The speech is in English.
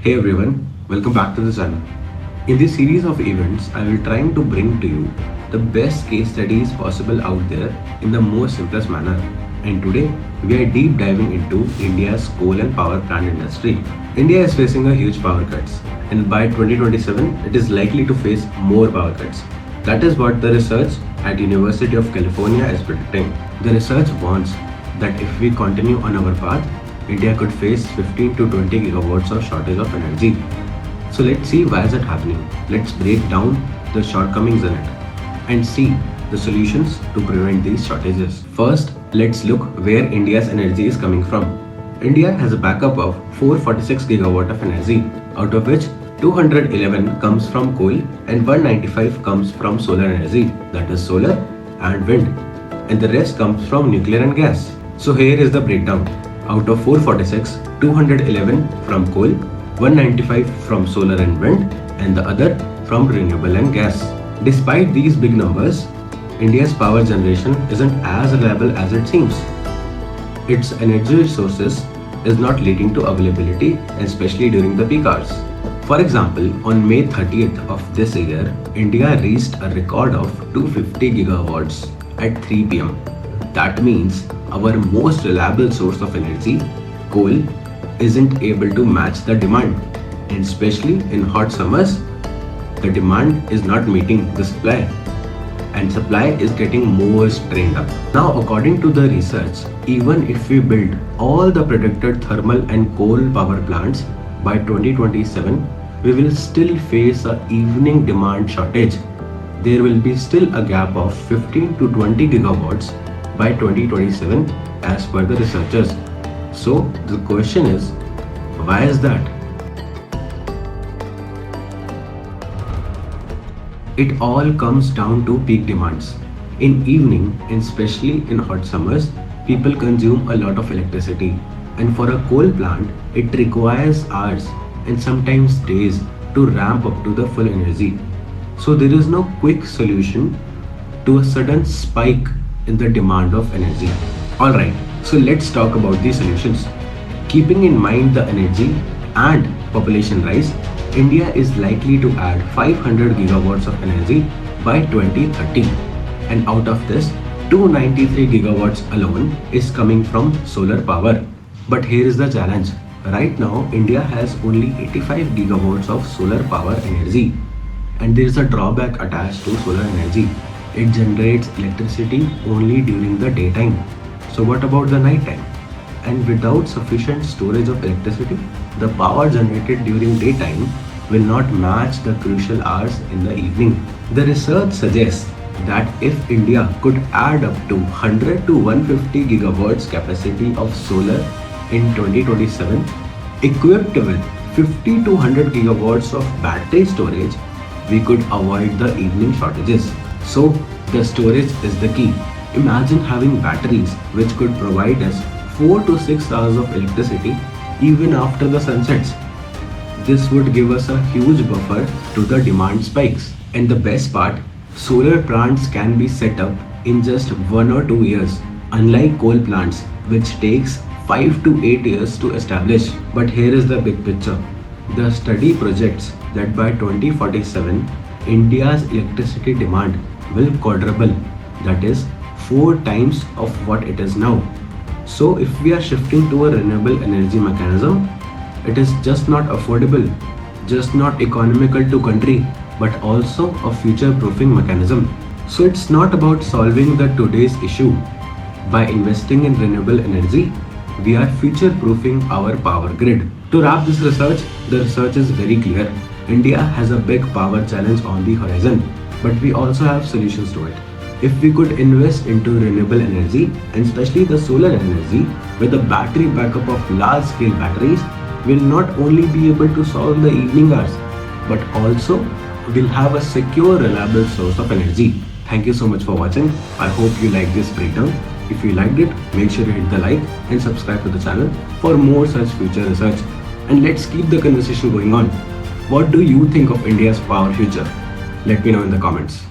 Hey everyone, welcome back to the channel. In this series of events, I will trying to bring to you the best case studies possible out there in the most simplest manner. And today, we are deep diving into India's coal and power plant industry. India is facing a huge power cuts, and by 2027, it is likely to face more power cuts. That is what the research at University of California is predicting. The research warns that if we continue on our path, India could face 15 to 20 gigawatts of shortage of energy. So let's see why is it happening. Let's break down the shortcomings in it and see the solutions to prevent these shortages. First, let's look where India's energy is coming from. India has a backup of 446 gigawatt of energy, out of which 211 comes from coal and 195 comes from solar energy, that is solar and wind, and the rest comes from nuclear and gas. So here is the breakdown. Out of 446, 211 from coal, 195 from solar and wind, and the other from renewable and gas. Despite these big numbers, India's power generation isn't as reliable as it seems. Its energy sources is not leading to availability, especially during the peak hours. For example, on May 30th of this year, India reached a record of 250 gigawatts at 3 pm. That means our most reliable source of energy, coal, isn't able to match the demand. And especially in hot summers, the demand is not meeting the supply, and supply is getting more strained up. Now, according to the research, even if we build all the predicted thermal and coal power plants by 2027, we will still face an evening demand shortage. There will be still a gap of 15 to 20 gigawatts by 2027 as per the researchers. So the question is, why is that? It all comes down to peak demands. In evening, and especially in hot summers, people consume a lot of electricity, and for a coal plant, it requires hours and sometimes days to ramp up to the full energy. So there is no quick solution to a sudden spike in the demand of energy. Alright, so let's talk about the solutions. Keeping in mind the energy and population rise, India is likely to add 500 gigawatts of energy by 2030. And out of this, 293 gigawatts alone is coming from solar power. But here is the challenge. Right now, India has only 85 gigawatts of solar power energy. And there is a drawback attached to solar energy. It generates electricity only during the daytime. So what about the night time? And without sufficient storage of electricity, the power generated during daytime will not match the crucial hours in the evening. The research suggests that if India could add up to 100 to 150 gigawatts capacity of solar in 2027, equipped with 50 to 100 gigawatts of battery storage, we could avoid the evening shortages. So the storage is the key. Imagine having batteries which could provide us 4 to 6 hours of electricity even after the sun sets. This would give us a huge buffer to the demand spikes. And the best part, solar plants can be set up in just 1 or 2 years, unlike coal plants which takes 5 to 8 years to establish. But here is the big picture. The study projects that by 2047, India's electricity demand will quadruple, that is 4 times of what it is now. So if we are shifting to a renewable energy mechanism, it is just not affordable, just not economical to country, but also a future-proofing mechanism. So it's not about solving the today's issue. By investing in renewable energy, we are future-proofing our power grid. To wrap this research, the research is very clear. India has a big power challenge on the horizon, but we also have solutions to it. If we could invest into renewable energy, and especially the solar energy, with a battery backup of large-scale batteries, we'll not only be able to solve the evening hours, but also we'll have a secure, reliable source of energy. Thank you so much for watching. I hope you liked this breakdown. If you liked it, make sure you hit the like and subscribe to the channel for more such future research. And let's keep the conversation going on. What do you think of India's power future? Let me know in the comments.